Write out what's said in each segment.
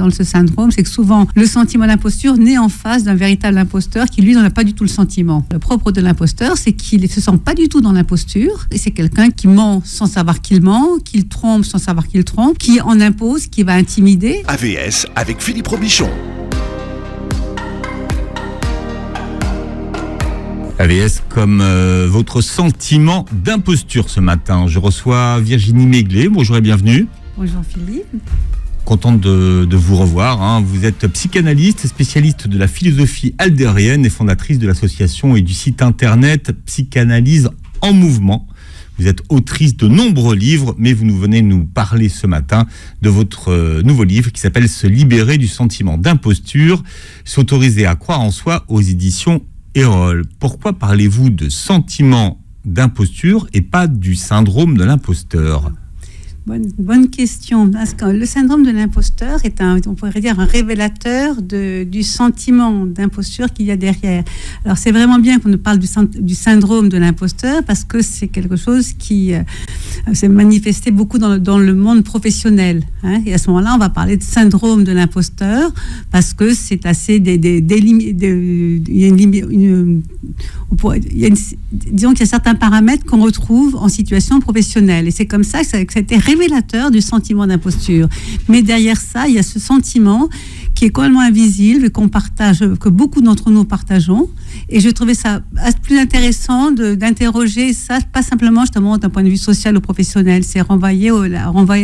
dans ce syndrome, c'est que souvent le sentiment d'imposture naît en face d'un véritable imposteur qui lui n'en a pas du tout le sentiment. Le propre de l'imposteur, c'est qu'il ne se sent pas du tout dans l'imposture, et c'est quelqu'un qui ment sans savoir qu'il ment, qu'il trompe sans savoir qu'il trompe, qui en impose, qui va intimider. AVS avec Philippe Robichon. AVS comme votre sentiment d'imposture ce matin. Je reçois Virginie Méglet. Bonjour et bienvenue. Bonjour Philippe. Contente de vous revoir. Vous êtes psychanalyste, spécialiste de la philosophie aldérienne et fondatrice de l'association et du site internet Psychanalyse en mouvement. Vous êtes autrice de nombreux livres, mais vous venez nous parler ce matin de votre nouveau livre qui s'appelle « Se libérer du sentiment d'imposture, s'autoriser à croire en soi » aux éditions Erol. Pourquoi parlez-vous de sentiment d'imposture et pas du syndrome de l'imposteur ? Bonne question. Parce que le syndrome de l'imposteur est on pourrait dire un révélateur du sentiment d'imposture qu'il y a derrière. Alors c'est vraiment bien qu'on nous parle du syndrome de l'imposteur parce que c'est quelque chose qui s'est manifesté beaucoup dans le monde professionnel. Et à ce moment-là, on va parler de syndrome de l'imposteur parce que c'est assez disons qu'il y a certains paramètres qu'on retrouve en situation professionnelle. Et c'est comme ça que ça a été révélateur du sentiment d'imposture. Mais derrière ça, il y a ce sentiment qui est complètement invisible et qu'on partage, que beaucoup d'entre nous partageons. Et je trouvais ça plus intéressant d'interroger ça, pas simplement justement d'un point de vue social ou professionnel. C'est renvoyer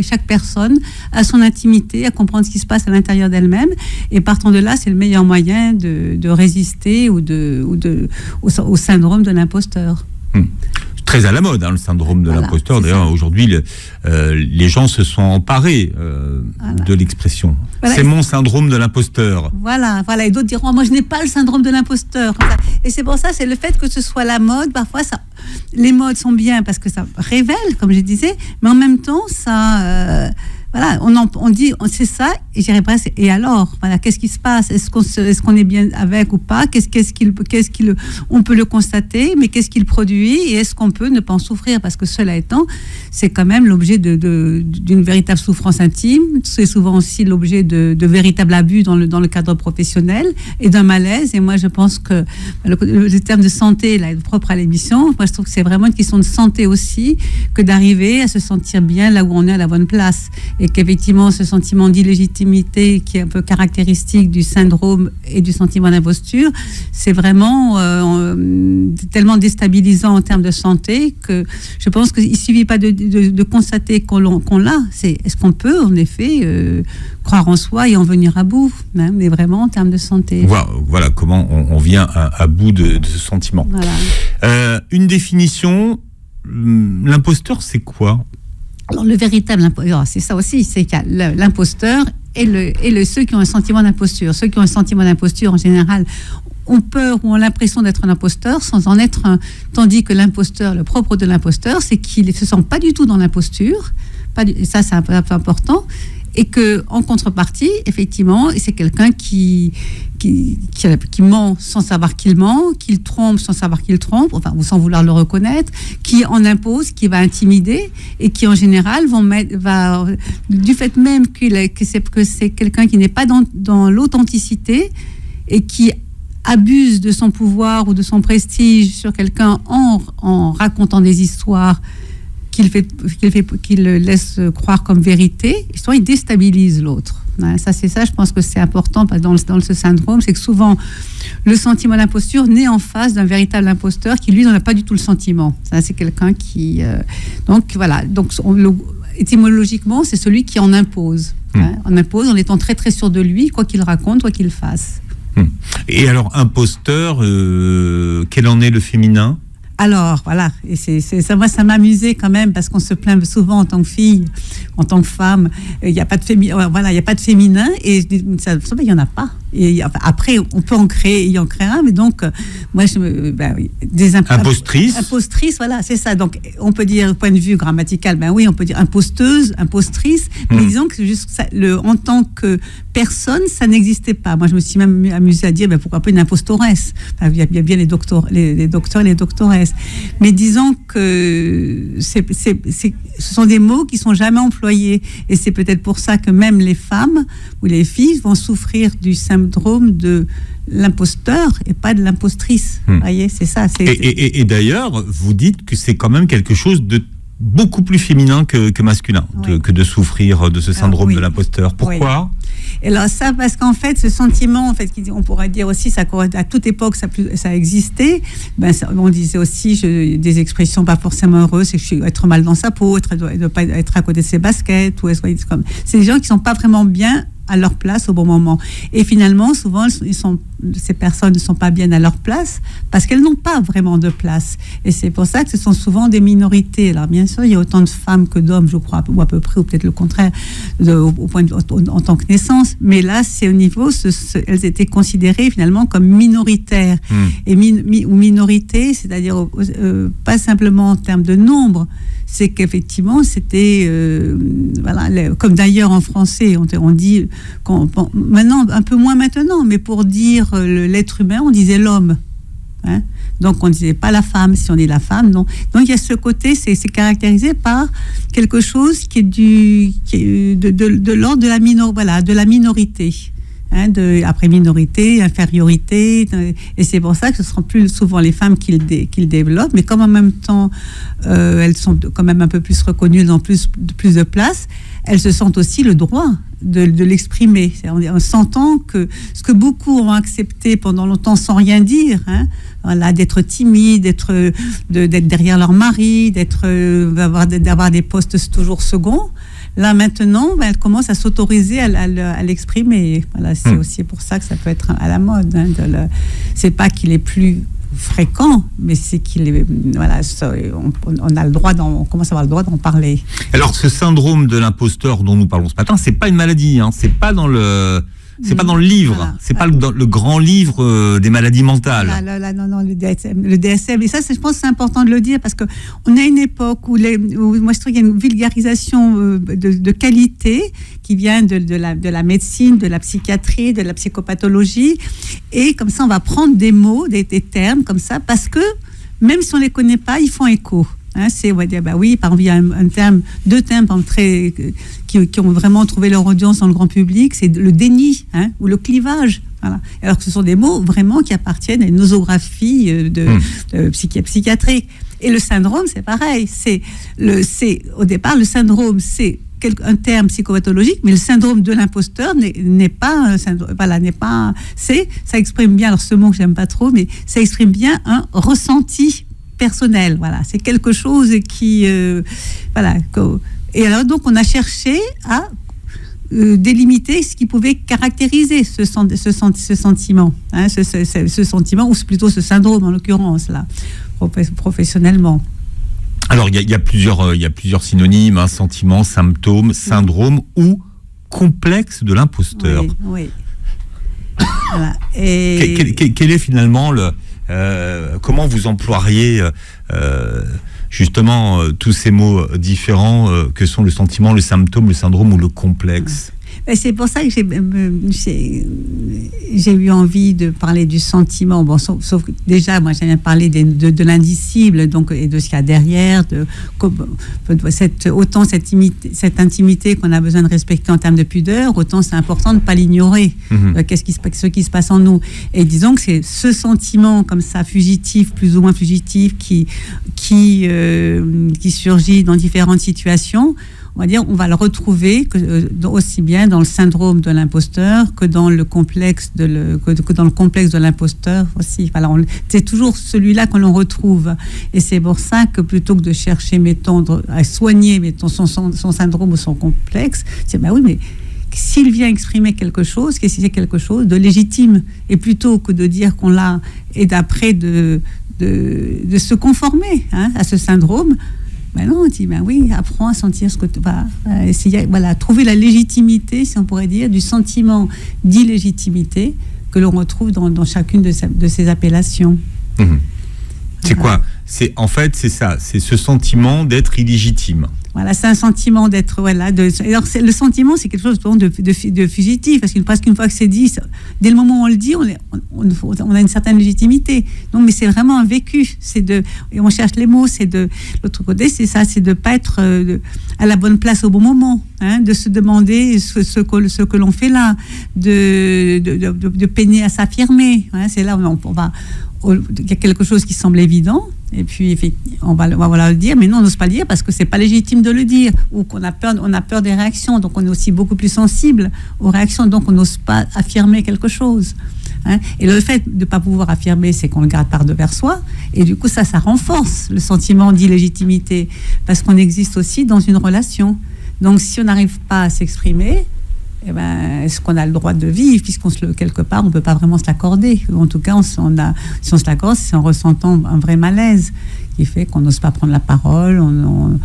chaque personne à son intimité, à comprendre ce qui se passe à l'intérieur d'elle-même. Et partant de là, c'est le meilleur moyen de résister au syndrome de l'imposteur. Très à la mode, le syndrome de l'imposteur. D'ailleurs, aujourd'hui, les gens se sont emparés de l'expression. Voilà. C'est mon syndrome de l'imposteur. Voilà. Et d'autres diront, moi, je n'ai pas le syndrome de l'imposteur. Et c'est pour ça, c'est le fait que ce soit la mode. Parfois, les modes sont bien parce que ça révèle, comme je disais, mais en même temps, ça... on dit, c'est ça, et j'irais presque, et alors, qu'est-ce qui se passe ? Est-ce qu'on est bien avec ou pas ? On peut le constater, mais qu'est-ce qu'il produit ? Et est-ce qu'on peut ne pas en souffrir ? Parce que cela étant, c'est quand même l'objet d'une véritable souffrance intime. C'est souvent aussi l'objet de véritables abus dans le cadre professionnel et d'un malaise. Et moi, je pense que le terme de santé, là, est propre à l'émission. Moi, je trouve que c'est vraiment une question de santé aussi, que d'arriver à se sentir bien là où on est à la bonne place. Et qu'effectivement, ce sentiment d'illégitimité qui est un peu caractéristique du syndrome et du sentiment d'imposture, c'est vraiment tellement déstabilisant en termes de santé que je pense qu'il ne suffit pas de constater qu'on l'a. Est-ce qu'on peut, en effet, croire en soi et en venir à bout, mais vraiment en termes de santé. Voilà comment on vient à bout de ce sentiment. Voilà. Une définition, l'imposteur, c'est quoi ? Alors, le véritable imposteur, c'est ça aussi, c'est qu'il y a l'imposteur et ceux qui ont un sentiment d'imposture. Ceux qui ont un sentiment d'imposture, en général, ont peur ou ont l'impression d'être un imposteur sans en être un. Tandis que l'imposteur, le propre de l'imposteur, c'est qu'il ne se sent pas du tout dans l'imposture. Et ça, c'est un peu important. Et qu'en contrepartie, effectivement, c'est quelqu'un qui ment sans savoir qu'il ment, qu'il trompe sans savoir qu'il trompe, ou sans vouloir le reconnaître, qui en impose, qui va intimider, et qui en général va du fait même que c'est quelqu'un qui n'est pas dans l'authenticité et qui abuse de son pouvoir ou de son prestige sur quelqu'un en racontant des histoires qu'il laisse croire comme vérité, soit il déstabilise l'autre. Ça, je pense que c'est important dans ce syndrome, c'est que souvent le sentiment d'imposture naît en face d'un véritable imposteur qui lui n'en a pas du tout le sentiment. Ça, c'est quelqu'un qui donc étymologiquement, c'est celui qui en impose. En impose en étant très très sûr de lui, quoi qu'il raconte, quoi qu'il fasse. Et alors imposteur, quel en est le féminin ? Alors, voilà, et ça m'amusait quand même, parce qu'on se plaint souvent en tant que fille, en tant que femme, il n'y a pas de féminin, et ça, il n'y en a pas. Et enfin, après, on peut en créer un, mais donc, moi, des impostrices. Impostrice, voilà, c'est ça. Donc, on peut dire, au point de vue grammatical, oui, on peut dire imposteuse, impostrice, mais disons que juste ça, en tant que personne, ça n'existait pas. Moi, je me suis même amusée à dire, pourquoi pas une impostoresse. Enfin, il y a bien les docteurs et les doctoresses. Mais disons que ce sont des mots qui sont jamais employés. Et c'est peut-être pour ça que même les femmes ou les filles vont souffrir du syndrome de l'imposteur et pas de l'impostrice. Vous voyez, c'est ça. Et d'ailleurs, vous dites que c'est quand même quelque chose de beaucoup plus féminin que masculin, que de souffrir de ce syndrome de l'imposteur. Pourquoi ? Et alors ça, parce qu'en fait, ce sentiment, en fait, on pourrait dire aussi, ça à toute époque, ça existait. On disait aussi des expressions pas forcément heureuses, c'est être mal dans sa peau, ne pas être à côté de ses baskets, ou c'est des gens qui sont pas vraiment bien à leur place au bon moment. Et finalement, souvent, ces personnes ne sont pas bien à leur place parce qu'elles n'ont pas vraiment de place. Et c'est pour ça que ce sont souvent des minorités. Alors, bien sûr, il y a autant de femmes que d'hommes, je crois, ou à peu près, ou peut-être le contraire, en tant que naissance. Mais là, c'est au niveau, elles étaient considérées finalement comme minoritaires. Et ou minorités, c'est-à-dire pas simplement en termes de nombre, c'est qu'effectivement, c'était... comme d'ailleurs en français, on dit... maintenant, un peu moins maintenant, mais pour dire l'être humain, on disait l'homme. Hein? Donc, on ne disait pas la femme. Si on dit la femme, non. Donc, il y a ce côté, c'est caractérisé par quelque chose qui est de l'ordre de la minorité. Après minorité, infériorité, et c'est pour ça que ce seront plus souvent les femmes qui le développent, mais comme en même temps elles sont quand même un peu plus reconnues dans plus de place, elles se sentent aussi le droit de l'exprimer, en sentant que ce que beaucoup ont accepté pendant longtemps sans rien dire, d'être timide, d'être derrière leur mari, d'avoir des postes toujours seconds. Là, maintenant, elle commence à s'autoriser à l'exprimer. Voilà, c'est aussi pour ça que ça peut être à la mode. C'est pas qu'il est plus fréquent, mais c'est qu'il est... Voilà, on a le droit on commence à avoir le droit d'en parler. Alors, ce syndrome de l'imposteur dont nous parlons ce matin, c'est pas une maladie, c'est pas dans le... C'est pas dans le livre, c'est pas dans le grand livre des maladies mentales. Non, le DSM. Et ça, je pense que c'est important de le dire parce qu'on a une époque où moi je trouve qu'il y a une vulgarisation de qualité qui vient de la médecine, de la psychiatrie, de la psychopathologie. Et comme ça, on va prendre des mots, des termes comme ça, parce que même si on les connaît pas, ils font écho. On va dire, oui, par exemple, il y a deux termes qui ont vraiment trouvé leur audience dans le grand public, c'est le déni ou le clivage. Voilà. Alors que ce sont des mots vraiment qui appartiennent à une nosographie psychiatrique. Et le syndrome, c'est pareil. Au départ, le syndrome, c'est un terme psychopathologique, mais le syndrome de l'imposteur n'est pas un syndrome. Voilà, ça exprime bien, alors ce mot que j'aime pas trop, mais ça exprime bien un ressenti personnel, voilà, c'est quelque chose qui, et alors donc on a cherché à délimiter ce qui pouvait caractériser ce sentiment, ce sentiment, ou plutôt ce syndrome en l'occurrence là, professionnellement. Alors il y a plusieurs synonymes, sentiment, symptôme, syndrome ou complexe de l'imposteur. Oui. Voilà. Et quel est finalement comment vous emploieriez justement tous ces mots différents que sont le sentiment, le symptôme, le syndrome ou le complexe? C'est pour ça que j'ai eu envie de parler du sentiment. Bon, sauf que déjà, moi, j'aime parler de l'indicible, donc, et de ce qu'il y a derrière, autant cette intimité qu'on a besoin de respecter en termes de pudeur, autant c'est important de ne pas l'ignorer. Ce qui se passe en nous. Et disons que c'est ce sentiment comme ça, fugitif, plus ou moins fugitif, qui surgit dans différentes situations. On va dire, on va le retrouver aussi bien dans le syndrome de l'imposteur que dans le complexe de l'imposteur aussi. Voilà, c'est toujours celui-là qu'on retrouve. Et c'est pour ça que plutôt que de chercher, à soigner, son syndrome ou son complexe, c'est oui, mais s'il vient exprimer quelque chose, qu'est-ce que c'est quelque chose de légitime? Et plutôt que de dire qu'on l'a, et d'après de se conformer à ce syndrome, Ben non, on dit, ben oui, apprends à sentir ce que tu vas essayer, voilà, trouver la légitimité, si on pourrait dire, du sentiment d'illégitimité que l'on retrouve dans chacune de ces appellations. C'est quoi ? En fait, c'est ça, c'est ce sentiment d'être illégitime. Voilà, c'est un sentiment d'être, voilà. Alors, le sentiment, c'est quelque chose de fugitif, parce presque une fois que c'est dit, dès le moment où on le dit, on a une certaine légitimité. Donc, mais c'est vraiment un vécu. Et on cherche les mots. L'autre côté, c'est ça, c'est de ne pas être à la bonne place au bon moment, hein, de se demander ce que l'on fait là, de peiner à s'affirmer. Hein, c'est là où il y a quelque chose qui semble évident, et puis on va le dire, mais non, on n'ose pas le dire parce que c'est pas légitime de le dire, ou qu'on a peur des réactions, donc on est aussi beaucoup plus sensible aux réactions, donc on n'ose pas affirmer quelque chose. Hein. Et le fait de ne pas pouvoir affirmer, c'est qu'on le garde par-devers soi, et du coup ça renforce le sentiment d'illégitimité, parce qu'on existe aussi dans une relation. Donc si on n'arrive pas à s'exprimer, est-ce qu'on a le droit de vivre, quelque part, on ne peut pas vraiment se l'accorder. En tout cas, si on se l'accorde, c'est en ressentant un vrai malaise qui fait qu'on n'ose pas prendre la parole. On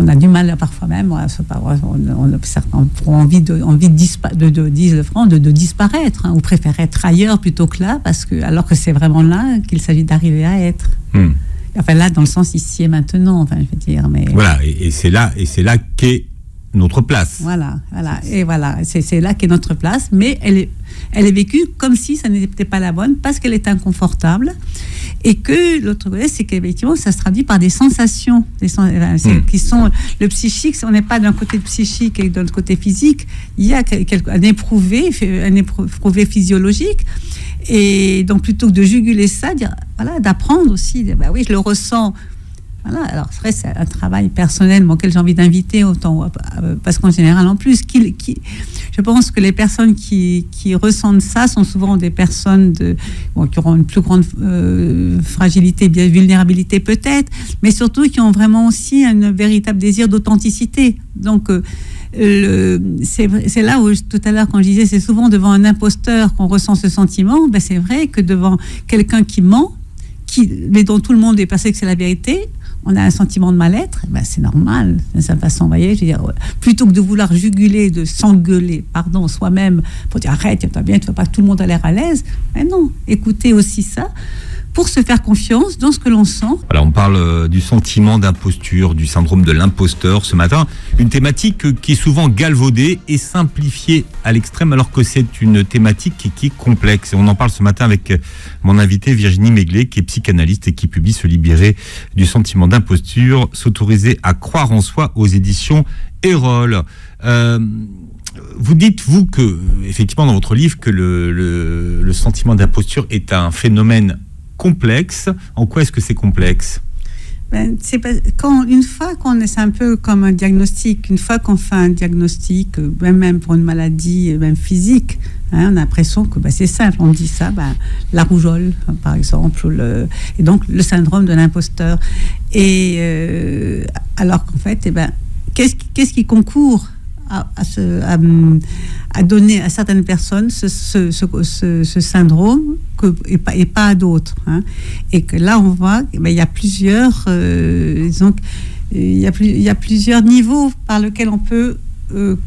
a du mal parfois même. On a envie de disparaître, hein, ou préférer être ailleurs plutôt que là, alors que c'est vraiment là qu'il s'agit d'arriver à être. Enfin là, dans le sens ici et maintenant. Enfin, je veux dire. Mais voilà, et c'est là qu'est notre place. Voilà, et voilà, c'est là qu'est notre place, mais elle est vécue comme si ça n'était pas la bonne, parce qu'elle est inconfortable, et que l'autre côté, c'est qu'effectivement, ça se traduit par des sensations, qui sont le psychique. On n'est pas d'un côté psychique et d'un côté physique, il y a un éprouvé physiologique, et donc plutôt que de juguler ça, d'apprendre aussi, oui, je le ressens. Voilà, alors c'est vrai, c'est un travail personnel auquel j'ai envie d'inviter, parce qu'en général, en plus, je pense que les personnes qui ressentent ça sont souvent des personnes qui auront une plus grande fragilité, vulnérabilité peut-être, mais surtout qui ont vraiment aussi un véritable désir d'authenticité. Donc, c'est là où tout à l'heure, quand je disais, c'est souvent devant un imposteur qu'on ressent ce sentiment. C'est vrai que devant quelqu'un qui ment, mais dont tout le monde est persuadé que c'est la vérité, on a un sentiment de mal-être. C'est normal, de sa façon, vous voyez, je veux dire, plutôt que de vouloir juguler, de s'engueuler, soi-même, pour dire arrête, tu vas bien, tu ne veux pas que tout le monde a l'air à l'aise. Mais non, écoutez aussi ça, pour se faire confiance dans ce que l'on sent. Alors on parle du sentiment d'imposture, du syndrome de l'imposteur ce matin, une thématique qui est souvent galvaudée et simplifiée à l'extrême, alors que c'est une thématique qui est complexe. Et on en parle ce matin avec mon invité Virginie Maiglet, qui est psychanalyste et qui publie Se libérer du sentiment d'imposture, s'autoriser à croire en soi, aux éditions Erol. Vous dites, vous, que, effectivement, dans votre livre, que le sentiment d'imposture est un phénomène complexe. En quoi est-ce que c'est complexe ? C'est un peu comme un diagnostic. Une fois qu'on fait un diagnostic, même pour une maladie, même physique, on a l'impression que c'est simple. On dit ça, la rougeole, par exemple, et donc le syndrome de l'imposteur. Et alors qu'en fait, qu'est-ce qui concourt à donner à certaines personnes ce syndrome et pas à d'autres, hein. Et que là on voit il y a plusieurs il y a plusieurs niveaux par lesquels on peut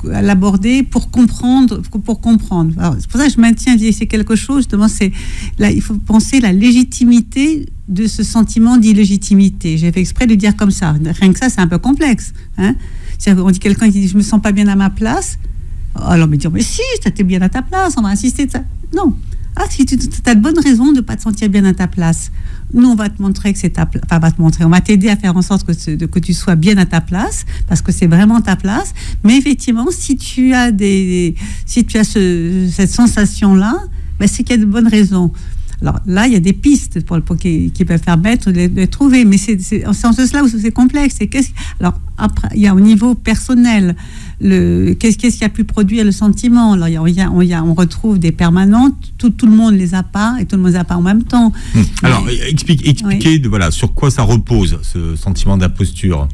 l'aborder pour comprendre. Alors, c'est pour ça que je maintiens, c'est quelque chose justement, il faut penser la légitimité de ce sentiment d'illégitimité. J'ai fait exprès de dire comme ça, rien que ça c'est un peu complexe, hein. On dit quelqu'un qui dit je me sens pas bien à ma place, alors mais dire mais si, t'es bien à ta place, on va insister de ça. Non. Si tu as de bonnes raisons de pas te sentir bien à ta place, nous on va te montrer que c'est ta place, on va t'aider à faire en sorte que tu sois bien à ta place, parce que c'est vraiment ta place. Mais effectivement, si tu as cette sensation là, c'est qu'il y a de bonnes raisons. Alors là, il y a des pistes qui peuvent permettre de les trouver, mais c'est en ce sens-là où c'est complexe. Alors après, il y a au niveau personnel, qu'est-ce qui a pu produire le sentiment. Alors on retrouve des permanentes, tout le monde les a pas, et tout le monde les a pas en même temps. Alors expliquez oui. Sur quoi ça repose, ce sentiment d'imposture.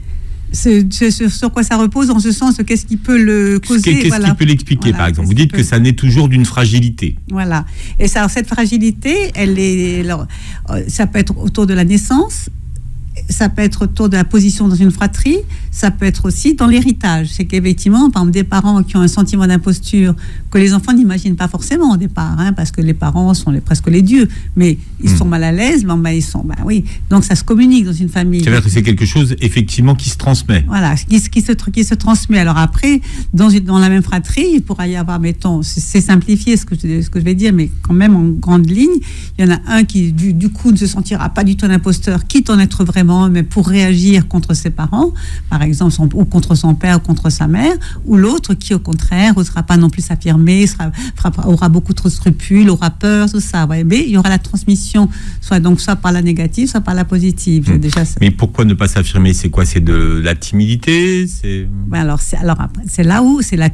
Sur quoi ça repose, en ce sens, qu'est-ce qui peut le causer. Qu'est-ce qui peut l'expliquer, par exemple. Vous dites que ça naît toujours d'une fragilité. Voilà. Et ça, cette fragilité, ça peut être autour de la naissance, Ça peut être autour de la position dans une fratrie, ça peut être aussi dans l'héritage. C'est qu'effectivement, par exemple, des parents qui ont un sentiment d'imposture que les enfants n'imaginent pas forcément au départ, parce que les parents sont presque les dieux, mais ils sont mal à l'aise, ils sont, oui. Donc ça se communique dans une famille. C'est-à-dire que c'est quelque chose effectivement qui se transmet. Voilà, qui se transmet. Alors après, dans la même fratrie, il pourra y avoir, mettons, c'est simplifié ce que je vais dire, mais quand même en grande ligne, il y en a un qui du coup ne se sentira pas du tout un imposteur, quitte en être vraiment, mais pour réagir contre ses parents, par exemple, ou contre son père ou contre sa mère, ou l'autre qui, au contraire, n'osera pas non plus s'affirmer, aura beaucoup trop de scrupules, aura peur, tout ça. Ouais. Mais il y aura la transmission, soit par la négative, soit par la positive. Déjà, mais pourquoi ne pas s'affirmer? C'est quoi? C'est de la timidité? C'est là où c'est la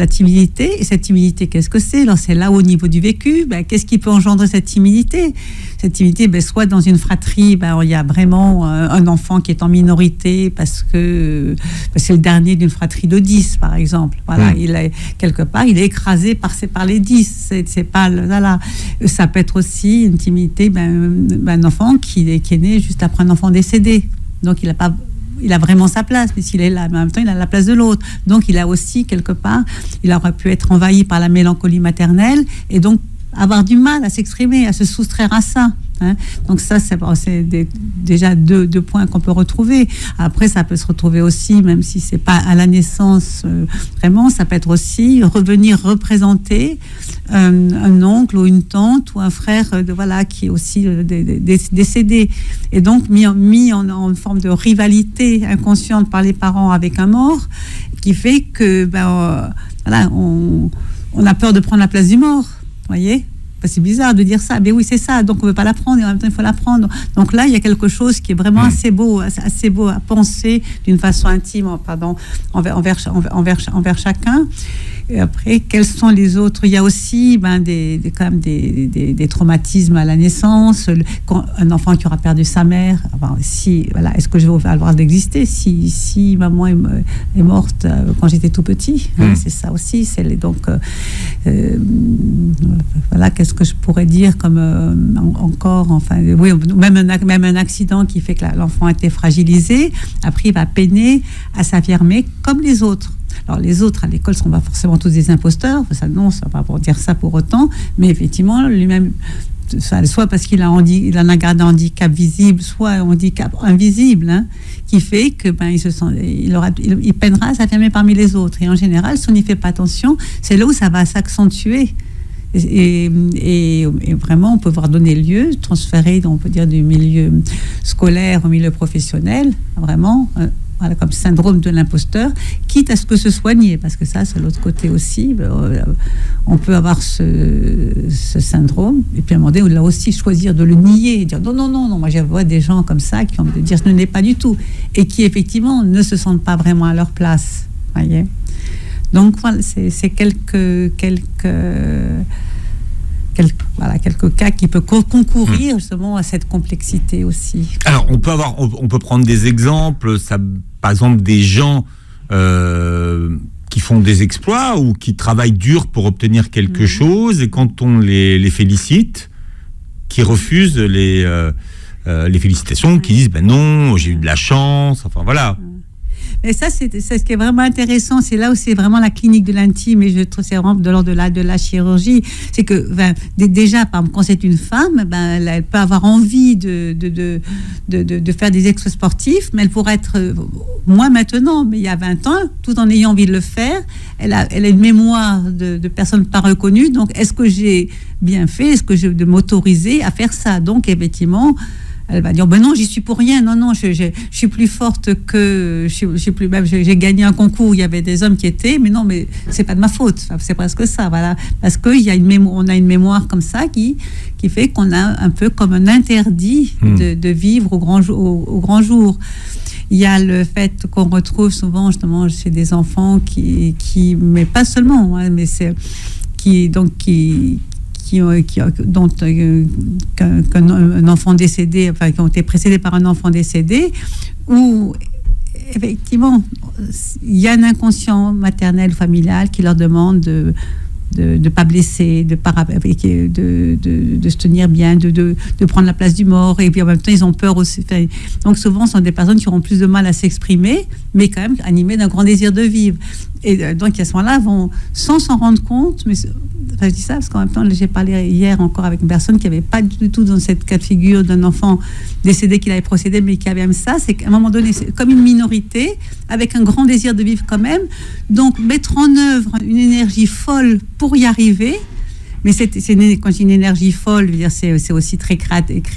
timidité. Et cette timidité, qu'est-ce que c'est? Alors, c'est là où, au niveau du vécu, qu'est-ce qui peut engendrer cette timidité? Cette timidité, soit dans une fratrie, il y a vraiment un enfant qui est en minorité parce que c'est le dernier d'une fratrie de 10, par exemple. Voilà, il est quelque part, il est écrasé par les 10. C'est pas voilà. Ça peut être aussi une timidité, un enfant qui est né juste après un enfant décédé. Donc il a vraiment sa place, puisqu'il est là, mais en même temps, il a la place de l'autre. Donc, il a aussi, quelque part, il aurait pu être envahi par la mélancolie maternelle et donc avoir du mal à s'exprimer, à se soustraire à ça. Donc ça, c'est déjà deux points qu'on peut retrouver. Après, ça peut se retrouver aussi, même si c'est pas à la naissance vraiment, ça peut être aussi revenir représenter un oncle ou une tante ou un frère qui est aussi décédé, et donc mis en forme de rivalité inconsciente par les parents avec un mort, qui fait que on a peur de prendre la place du mort. Voyez, c'est bizarre de dire ça, mais oui, c'est ça, donc on ne veut pas la prendre et en même temps il faut la prendre. Donc là, il y a quelque chose qui est vraiment assez beau à penser d'une façon intime, envers chacun. Et après, quels sont les autres? Il y a aussi quand même des traumatismes à la naissance. Un enfant qui aura perdu sa mère, est-ce que je vais avoir le droit d'exister si maman est morte quand j'étais tout petit? C'est ça aussi. Qu'est-ce que je pourrais dire comme encore, même un accident qui fait que l'enfant a été fragilisé. Après, il va peiner à s'affirmer comme les autres. Alors, les autres à l'école ne sont pas forcément tous des imposteurs, ça va pas pour dire ça pour autant, mais effectivement, lui-même, soit parce qu'il en a gardé un handicap visible, soit un handicap invisible, qui fait que il peinera à s'affirmer parmi les autres. Et en général, si on n'y fait pas attention, c'est là où ça va s'accentuer. Et vraiment, on peut voir donner lieu, transférer, on peut dire, du milieu scolaire au milieu professionnel, vraiment. Comme syndrome de l'imposteur, quitte à ce que se soigner, parce que ça, c'est l'autre côté aussi. On peut avoir ce syndrome, et puis à un moment donné, on doit aussi choisir de le nier, et dire non, moi je vois des gens comme ça qui ont de dire ce n'est pas du tout, et qui effectivement ne se sentent pas vraiment à leur place. Voyez. Donc voilà, c'est quelques cas qui peuvent concourir justement à cette complexité aussi. Alors, on peut prendre des exemples, par exemple des gens qui font des exploits ou qui travaillent dur pour obtenir quelque chose, et quand on les félicite, qui refusent les félicitations, qui disent non, j'ai eu de la chance, voilà. Et ça, c'est ce qui est vraiment intéressant. C'est là où c'est vraiment la clinique de l'intime, et je trouve c'est vraiment de l'ordre de la chirurgie. C'est que déjà, par exemple, quand c'est une femme, elle peut avoir envie de faire des exploits sportifs, mais elle pourrait être moins maintenant, mais il y a 20 ans, tout en ayant envie de le faire. Elle a une mémoire de personnes pas reconnues. Donc, est-ce que j'ai bien fait? Est-ce que je de m'autoriser à faire ça? Donc, effectivement, elle va dire non, j'y suis pour rien. Non, je suis plus forte que j'ai gagné un concours où il y avait des hommes qui étaient, mais non, mais c'est pas de ma faute. C'est presque ça, voilà, parce qu'il y a on a une mémoire comme ça qui fait qu'on a un peu comme un interdit de vivre au grand jour. Il y a le fait qu'on retrouve souvent justement chez des enfants qui mais pas seulement, mais c'est dont qu'un enfant décédé, qui ont été précédés par un enfant décédé, où effectivement il y a un inconscient maternel familial qui leur demande de pas blesser, de se tenir bien, de prendre la place du mort, et puis en même temps ils ont peur aussi. Enfin, donc souvent ce sont des personnes qui auront plus de mal à s'exprimer, mais quand même animées d'un grand désir de vivre. Et donc à ce moment-là vont, sans s'en rendre compte, mais enfin, je dis ça parce qu'en même temps j'ai parlé hier encore avec une personne qui n'avait pas du tout dans cette cas de figure d'un enfant décédé qui avait procédé, mais qui avait même ça, c'est qu'à un moment donné c'est comme une minorité avec un grand désir de vivre quand même, donc mettre en œuvre une énergie folle pour y arriver. Mais quand j'ai une énergie folle, je veux dire, c'est aussi très créatrice,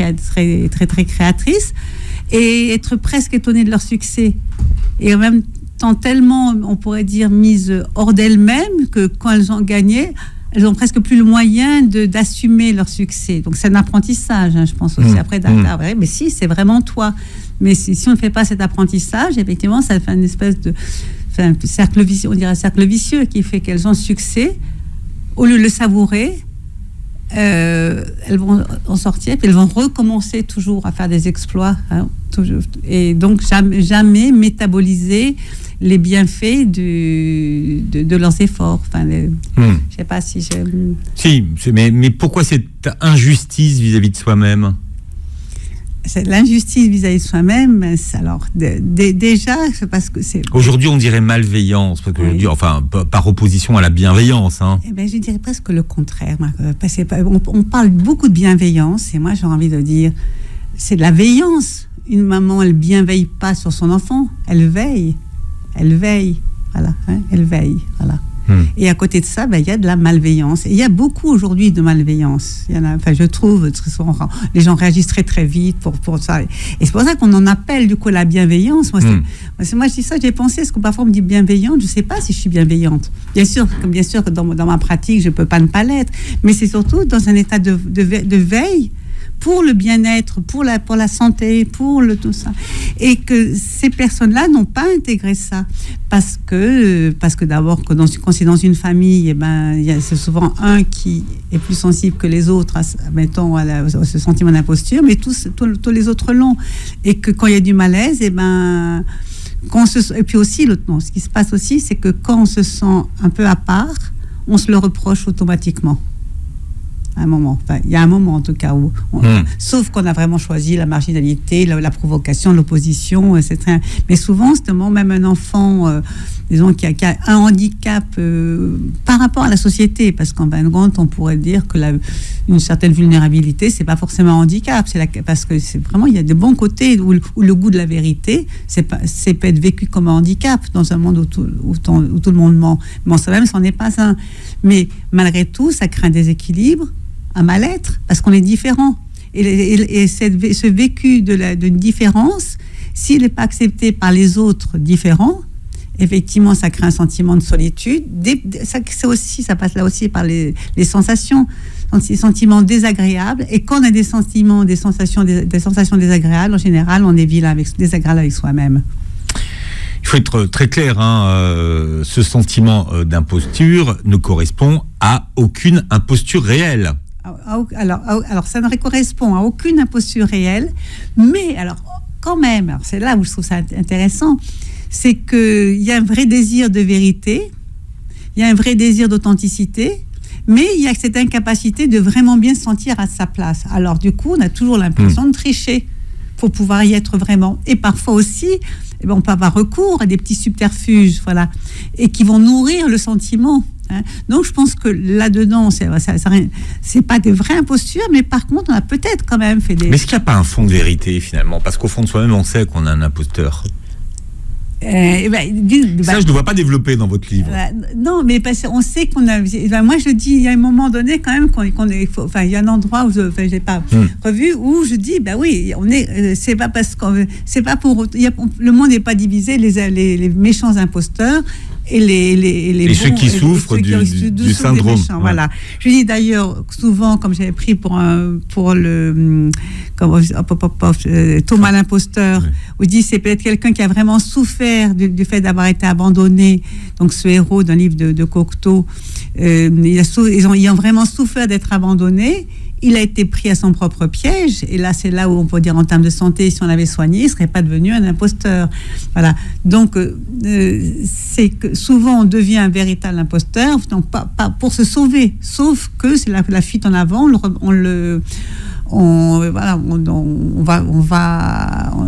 et être presque étonné de leur succès, et en même temps tellement, on pourrait dire, mises hors d'elles-mêmes, que quand elles ont gagné, elles ont presque plus le moyen d'assumer leur succès. Donc c'est un apprentissage, hein, je pense aussi. Après, mais si, c'est vraiment toi. Mais si on ne fait pas cet apprentissage, effectivement, ça fait une espèce de cercle vicieux, on dirait un cercle vicieux, qui fait qu'elles ont succès. Au lieu de le savourer, elles vont en sortir, puis elles vont recommencer toujours à faire des exploits, hein, toujours. Et donc jamais métaboliser les bienfaits de leurs efforts. Enfin, je sais pas si je... Si, mais pourquoi cette injustice vis-à-vis de soi-même ? C'est l'injustice vis-à-vis de soi-même. Alors, déjà, c'est parce que c'est... Aujourd'hui, on dirait malveillance, parce que oui. Enfin, par opposition à la bienveillance. Hein. Eh ben, je dirais presque le contraire. On parle beaucoup de bienveillance, et moi, j'ai envie de dire, c'est de la veillance. Une maman, elle ne bienveille pas sur son enfant, elle veille. Elle veille, voilà. Hein, elle veille, voilà. Et à côté de ça, il y a de la malveillance. Et il y a beaucoup aujourd'hui de malveillance. Il y en a, je trouve, très souvent, les gens réagissent très très vite pour ça. Et c'est pour ça qu'on en appelle du coup la bienveillance. Moi, je dis ça, j'ai pensé, parce que parfois on me dit bienveillante, je ne sais pas si je suis bienveillante. Bien sûr que dans ma pratique, je ne peux pas ne pas l'être. Mais c'est surtout dans un état de veille, pour le bien-être, pour la santé, pour tout ça. Et que ces personnes-là n'ont pas intégré ça. Parce que d'abord, quand c'est dans une famille, c'est souvent un qui est plus sensible que les autres, à ce sentiment d'imposture, mais tous les autres l'ont. Et que quand il y a du malaise, et puis aussi, ce qui se passe aussi, c'est que quand on se sent un peu à part, on se le reproche automatiquement. Un moment, il y a un moment en tout cas où, sauf qu'on a vraiment choisi la marginalité, la provocation, l'opposition, etc. Mais souvent, c'est même un enfant, disons, qui a un handicap par rapport à la société, parce qu'en fin de compte, on pourrait dire que une certaine vulnérabilité, c'est pas forcément un handicap, parce que c'est vraiment, il y a de bons côtés où le goût de la vérité, c'est peut être vécu comme un handicap dans un monde où tout le monde ment. Bon, ça même, c'en est pas un. Mais malgré tout, ça crée un déséquilibre, un mal-être, parce qu'on est différent. Et ce vécu d'une différence, s'il n'est pas accepté par les autres différents, effectivement, ça crée un sentiment de solitude. Ça passe là aussi par les sensations, des sentiments désagréables. Et quand on a des sensations désagréables, en général, on est désagréable avec soi-même. Il faut être très clair, ce sentiment d'imposture ne correspond à aucune imposture réelle. Alors, ça ne correspond à aucune imposture réelle, mais alors, quand même, c'est là où je trouve ça intéressant, c'est qu'il y a un vrai désir de vérité, il y a un vrai désir d'authenticité, mais il y a cette incapacité de vraiment bien se sentir à sa place. Alors, du coup, on a toujours l'impression de tricher pour pouvoir y être vraiment. Et parfois aussi, on peut avoir recours à des petits subterfuges, voilà, et qui vont nourrir le sentiment. Donc, je pense que là-dedans, c'est pas des vraies impostures, mais par contre, on a peut-être quand même fait des... Mais est-ce qu'il n'y a pas un fond de vérité, finalement ? Parce qu'au fond de soi-même, on sait qu'on a un imposteur. Ça, je ne vois pas développer dans votre livre. Non, mais on sait qu'on a... moi, je dis, il y a un moment donné, quand même, il y a un endroit où je n'ai pas revu, où je dis, oui, c'est pas parce que... C'est pas pour... le monde n'est pas divisé, les méchants imposteurs et les ceux qui souffrent du syndrome. Ouais. Voilà. Je dis d'ailleurs, souvent, comme j'avais pris pour Thomas l'imposteur, où il dit c'est peut-être quelqu'un qui a vraiment souffert du fait d'avoir été abandonné. Donc ce héros d'un livre de Cocteau, ils ont vraiment souffert d'être abandonnés. il a été pris à son propre piège, et là c'est là où on peut dire en termes de santé, si on l'avait soigné, il ne serait pas devenu un imposteur. Voilà. Donc c'est que souvent on devient un véritable imposteur, donc pas pour se sauver, sauf que c'est la fuite en avant, on va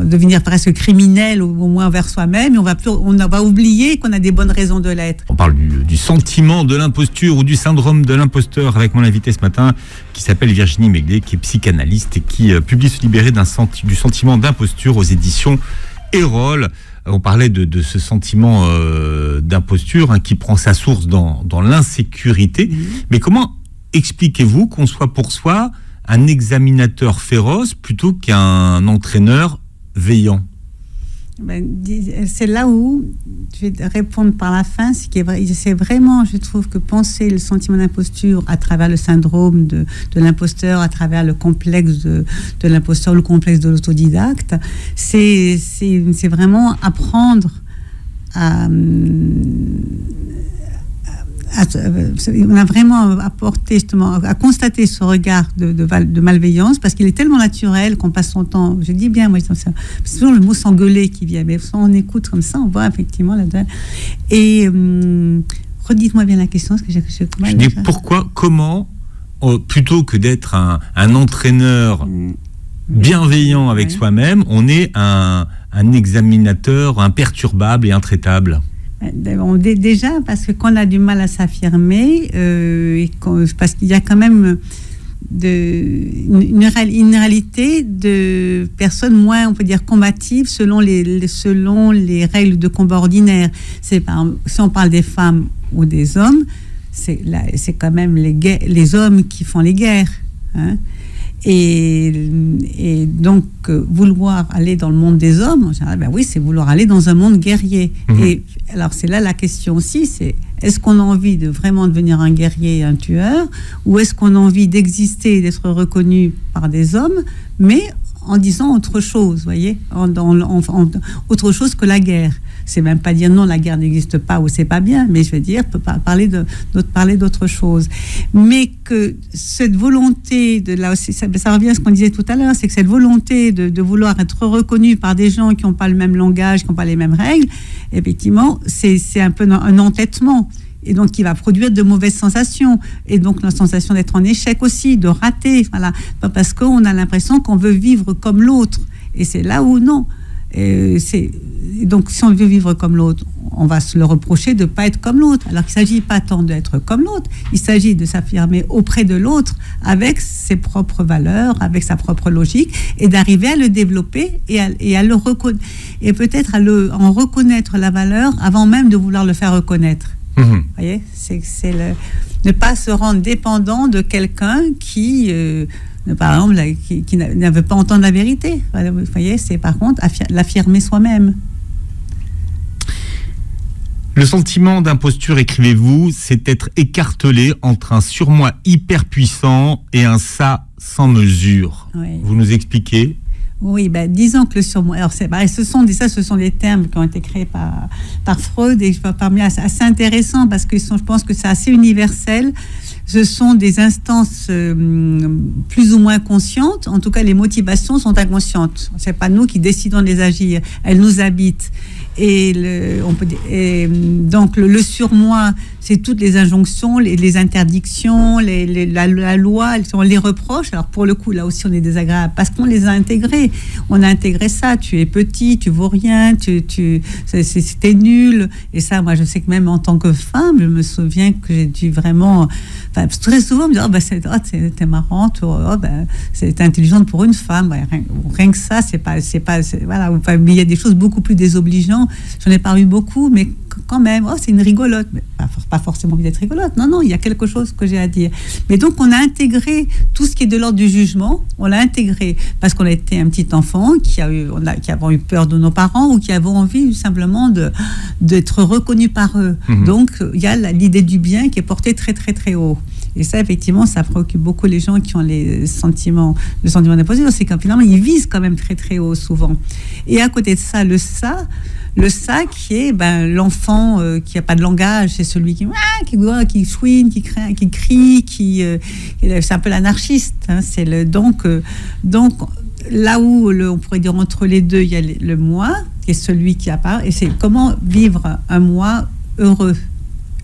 devenir presque criminel, au moins envers soi-même, et on va oublier qu'on a des bonnes raisons de l'être. On parle du sentiment de l'imposture ou du syndrome de l'imposteur avec mon invité ce matin qui s'appelle Virginie Meglet, qui est psychanalyste et qui publie Se libérer du sentiment d'imposture aux éditions Erol. On parlait de ce sentiment d'imposture qui prend sa source dans l'insécurité. Mais comment expliquez-vous qu'on soit pour soi un examinateur féroce plutôt qu'un entraîneur veillant? C'est là où je vais répondre par la fin. C'est vraiment, je trouve, que penser le sentiment d'imposture à travers le syndrome de l'imposteur, à travers le complexe de l'imposteur, le complexe de l'autodidacte, c'est vraiment apprendre on a vraiment apporté justement à constater ce regard de malveillance, parce qu'il est tellement naturel qu'on passe son temps, je dis bien, moi c'est toujours le mot s'engueuler qui vient, mais on écoute comme ça, on voit effectivement là-dedans. Et redites-moi bien la question, parce que je dis comment plutôt que d'être un entraîneur bienveillant avec soi-même, on est un examinateur imperturbable et intraitable. Déjà, parce que quand on a du mal à s'affirmer, parce qu'il y a quand même une réalité de personnes moins, on peut dire, combatives selon les règles de combat ordinaires. Si on parle des femmes ou des hommes, c'est quand même les hommes qui font les guerres. Hein. Et donc, vouloir aller dans le monde des hommes, en général, oui, c'est vouloir aller dans un monde guerrier. Et alors, c'est là la question aussi, c'est est-ce qu'on a envie de vraiment devenir un guerrier et un tueur, ou est-ce qu'on a envie d'exister et d'être reconnu par des hommes, mais en disant autre chose, voyez, autre chose que la guerre. C'est même pas dire non, la guerre n'existe pas ou c'est pas bien, mais je veux dire, parler d'autre chose. Mais que cette volonté là aussi, ça revient à ce qu'on disait tout à l'heure, c'est que cette volonté de vouloir être reconnu par des gens qui n'ont pas le même langage, qui n'ont pas les mêmes règles, effectivement, c'est un peu un entêtement. Et donc, qui va produire de mauvaises sensations. Et donc, la sensation d'être en échec aussi, de rater. Voilà. Parce qu'on a l'impression qu'on veut vivre comme l'autre. Et c'est là où non. Donc, si on veut vivre comme l'autre, on va se le reprocher de ne pas être comme l'autre. Alors qu'il ne s'agit pas tant d'être comme l'autre, il s'agit de s'affirmer auprès de l'autre avec ses propres valeurs, avec sa propre logique, et d'arriver à le développer et à le reconnaître. Et peut-être en reconnaître la valeur avant même de vouloir le faire reconnaître. Vous voyez, c'est ne pas se rendre dépendant de quelqu'un qui... par exemple, qui n'avait pas entendu la vérité. Vous voyez, c'est par contre l'affirmer soi-même. Le sentiment d'imposture, écrivez-vous, c'est être écartelé entre un surmoi hyper puissant et un ça sans mesure. Oui. Vous nous expliquez ? Oui, disons que le surmoi... Alors, ce sont des termes qui ont été créés par Freud, et parmi assez intéressants, parce que je pense que c'est assez universel. Ce sont des instances plus ou moins conscientes. En tout cas, les motivations sont inconscientes. C'est pas nous qui décidons de les agir. Elles nous habitent. Et donc le surmoi, c'est toutes les injonctions, les interdictions, la loi, les reproches. Alors pour le coup, là aussi, on est désagréable parce qu'on les a intégrés. On a intégré ça. Tu es petit, tu vaux rien, c'était nul. Et ça, moi, je sais que même en tant que femme, je me souviens que j'ai dû vraiment... très souvent, me dire, t'es marrante, c'est intelligente pour une femme. Rien que ça, voilà. Mais il y a des choses beaucoup plus désobligeantes. J'en ai pas eu beaucoup, mais quand même, c'est une rigolote. Mais pas forcément envie d'être rigolote. Non, il y a quelque chose que j'ai à dire. Mais donc, on a intégré tout ce qui est de l'ordre du jugement. On l'a intégré parce qu'on a été un petit enfant qui avons eu peur de nos parents ou qui avons envie simplement d'être reconnu par eux. Donc, il y a l'idée du bien qui est portée très, très, très haut. Et ça, effectivement, ça préoccupe beaucoup les gens qui ont le sentiment d'imposture. C'est qu'en finalement, ils visent quand même très, très haut souvent. Et à côté de ça, le ça qui est l'enfant qui n'a pas de langage, c'est celui qui chouine, qui crie, c'est un peu l'anarchiste. Hein, donc là où on pourrait dire entre les deux, il y a le moi, qui est celui qui apparaît, et c'est comment vivre un moi heureux,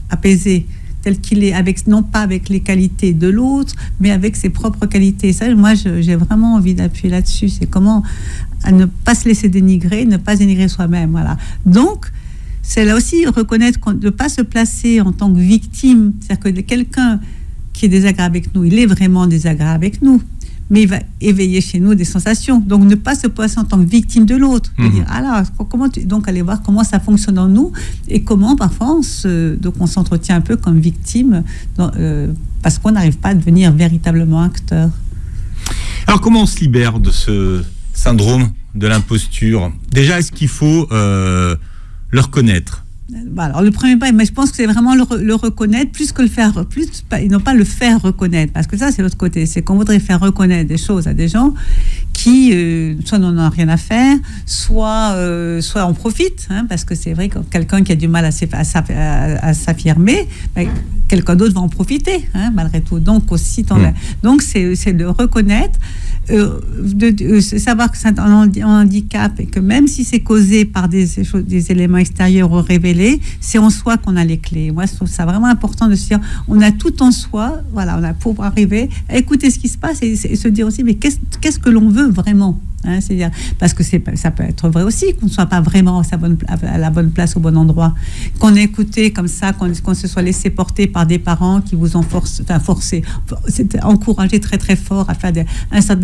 apaisé, tel qu'il est, non pas avec les qualités de l'autre, mais avec ses propres qualités. Ça, moi, j'ai vraiment envie d'appuyer là-dessus. C'est comment à ne pas se laisser dénigrer, ne pas dénigrer soi-même. Voilà. Donc, c'est là aussi reconnaître de ne pas se placer en tant que victime. C'est-à-dire que quelqu'un qui est désagréable avec nous, il est vraiment désagréable avec nous, mais il va éveiller chez nous des sensations. Donc, ne pas se placer en tant que victime de l'autre. Dire, donc, aller voir comment ça fonctionne en nous et comment, parfois, on s'entretient un peu comme victime parce qu'on n'arrive pas à devenir véritablement acteur. Alors, comment on se libère de ce syndrome de l'imposture? Déjà, est-ce qu'il faut le reconnaître? Alors le premier pas, mais je pense que c'est vraiment le reconnaître plus que le faire, et non pas le faire reconnaître, parce que ça c'est l'autre côté, c'est qu'on voudrait faire reconnaître des choses à des gens qui soit n'en ont rien à faire, soit en profitent, hein, parce que c'est vrai que quelqu'un qui a du mal à s'affirmer, ben, quelqu'un d'autre va en profiter, hein, malgré tout. Donc aussi, donc c'est de reconnaître. Savoir que c'est un handicap et que même si c'est causé par des éléments extérieurs ou révélés, c'est en soi qu'on a les clés. Moi, je trouve ça vraiment important de se dire, on a tout en soi, voilà, on a pour arriver à écouter ce qui se passe et se dire aussi, mais qu'est-ce que l'on veut vraiment, hein, c'est-à-dire, parce que ça peut être vrai aussi qu'on ne soit pas vraiment à la bonne place, au bon endroit, qu'on ait écouté comme ça, qu'on se soit laissé porter par des parents qui vous ont forcé, c'était encouragé très très fort à faire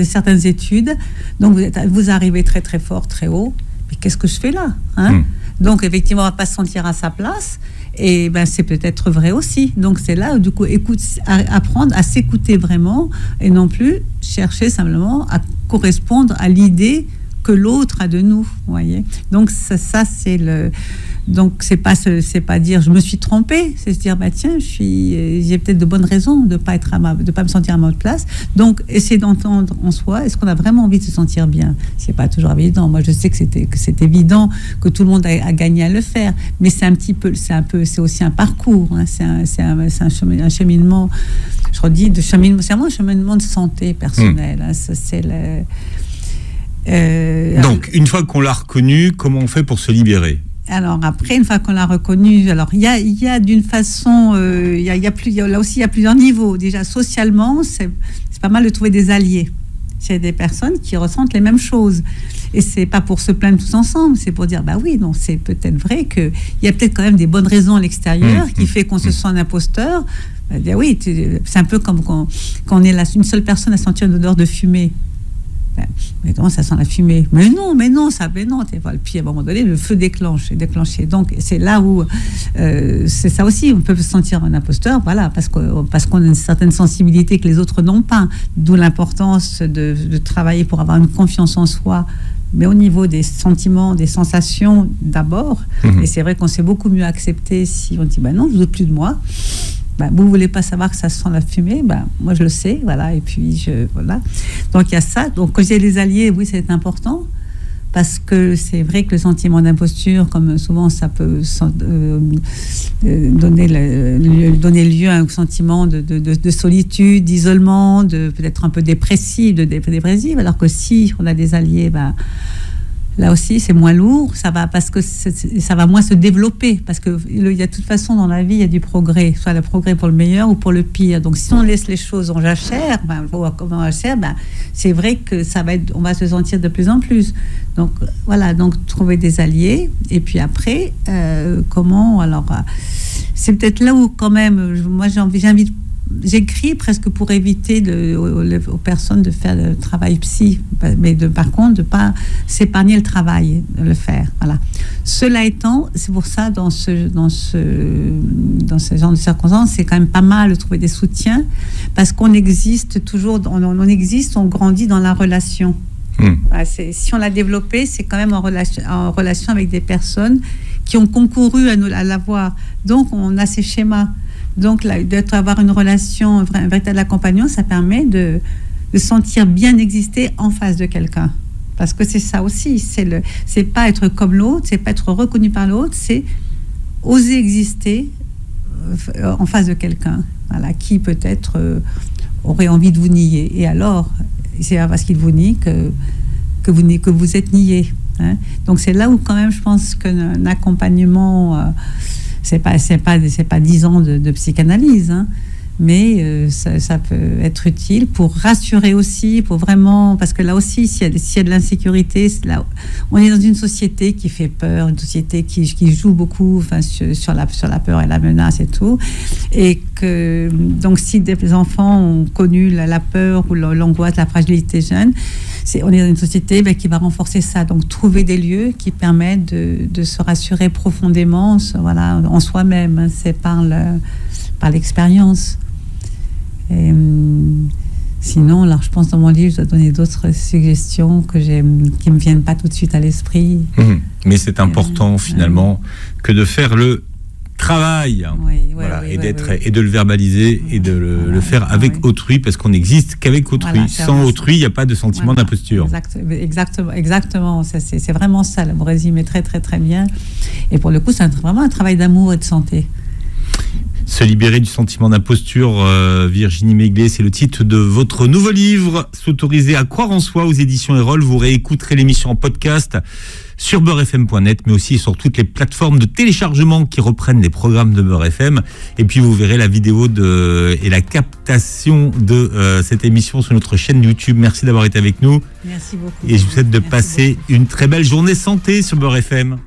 certaines études, donc vous arrivez très très fort, très haut, mais qu'est-ce que je fais là, hein? Donc effectivement on ne va pas se sentir à sa place, et ben c'est peut-être vrai aussi. Donc c'est là où du coup apprendre à s'écouter vraiment et non plus chercher simplement à correspondre à l'idée que l'autre a de nous, vous voyez. Donc ça c'est le. Donc c'est pas dire je me suis trompée, c'est se dire bah tiens j'ai peut-être de bonnes raisons de pas me sentir à ma place. Donc essayer d'entendre en soi, est-ce qu'on a vraiment envie de se sentir bien? C'est pas toujours évident. Moi je sais que c'est évident que tout le monde a gagné à le faire, mais c'est aussi un parcours, hein, c'est un cheminement. Je redis c'est vraiment un cheminement de santé personnelle. Hein, ça c'est donc une fois qu'on l'a reconnu, comment on fait pour se libérer? Alors après, une fois qu'on l'a reconnu, alors il y a d'une façon, là aussi il y a plusieurs niveaux. Déjà socialement, c'est pas mal de trouver des alliés. C'est des personnes qui ressentent les mêmes choses. Et c'est pas pour se plaindre tous ensemble, c'est pour dire bah oui, non, c'est peut-être vrai qu'il y a peut-être quand même des bonnes raisons à l'extérieur qui fait qu'on se sent un imposteur. Bah, oui, c'est un peu comme quand on est une seule personne à sentir une odeur de fumée. Mais non, ça sent la fumée. Mais non, puis à un moment donné, le feu est déclenché. Donc c'est là où c'est ça aussi. On peut se sentir un imposteur, voilà, parce qu'on a une certaine sensibilité que les autres n'ont pas. D'où l'importance de travailler pour avoir une confiance en soi. Mais au niveau des sentiments, des sensations d'abord. Et c'est vrai qu'on s'est beaucoup mieux accepté si on dit bah non, je ne veux plus de moi. Ben, vous ne voulez pas savoir que ça sent la fumée, ben, moi je le sais, voilà, et puis voilà. Donc il y a ça. Donc quand j'ai les alliés, oui, c'est important, parce que c'est vrai que le sentiment d'imposture, comme souvent ça peut donner lieu à un sentiment de solitude, d'isolement, peut-être un peu dépressive, alors que si on a des alliés, ben, là aussi, c'est moins lourd, parce que ça va moins se développer, parce que il y a de toute façon dans la vie, il y a du progrès, soit le progrès pour le meilleur ou pour le pire. Donc, si on laisse les choses en jachère, c'est vrai que on va se sentir de plus en plus. Donc, voilà, donc trouver des alliés, et puis après, c'est peut-être là où quand même, moi j'écris presque pour éviter aux personnes de faire le travail psy, mais par contre de pas s'épargner le travail, de le faire. Voilà. Cela étant, c'est pour ça dans ce genre de circonstances, c'est quand même pas mal de trouver des soutiens, parce qu'on existe toujours, on grandit dans la relation. Voilà, si on l'a développé, c'est quand même en relation avec des personnes qui ont concouru à l'avoir. Donc on a ces schémas. Donc, d'avoir une relation, un véritable accompagnement, ça permet de sentir bien exister en face de quelqu'un. Parce que c'est ça aussi, c'est pas être comme l'autre, c'est pas être reconnu par l'autre, c'est oser exister en face de quelqu'un, voilà, qui peut-être aurait envie de vous nier. Et alors, c'est parce qu'il vous nie que vous êtes nié. Hein. Donc c'est là où quand même je pense qu'un accompagnement, c'est pas 10 ans de psychanalyse, hein, mais ça peut être utile pour rassurer aussi, pour vraiment, parce que là aussi s'il y a de l'insécurité, là, on est dans une société qui fait peur, une société qui joue beaucoup, enfin, sur la peur et la menace et tout, et que donc si des enfants ont connu la peur ou l'angoisse, la fragilité jeune, on est dans une société qui va renforcer ça. Donc, trouver des lieux qui permettent de se rassurer profondément, voilà, en soi-même. Hein, c'est par l'expérience. Et, sinon, alors, je pense dans mon livre, je dois donner d'autres suggestions qui me viennent pas tout de suite à l'esprit. Mais c'est important, finalement, que de faire le travail, et de le verbaliser et de le faire avec autrui, parce qu'on n'existe qu'avec autrui. Voilà, sans autrui, il n'y a pas de sentiment d'imposture. Exactement. C'est vraiment ça. Vous résumez très, très, très bien. Et pour le coup, c'est vraiment un travail d'amour et de santé. Se libérer du sentiment d'imposture, Virginie Méglet, c'est le titre de votre nouveau livre, S'autoriser à croire en soi, aux éditions Erol. Vous réécouterez l'émission en podcast sur beurrefm.net, mais aussi sur toutes les plateformes de téléchargement qui reprennent les programmes de Beurre FM. Et puis vous verrez la vidéo et la captation de cette émission sur notre chaîne YouTube. Merci d'avoir été avec nous. Merci beaucoup. Et je vous souhaite de passer une très belle journée santé sur Beurre FM.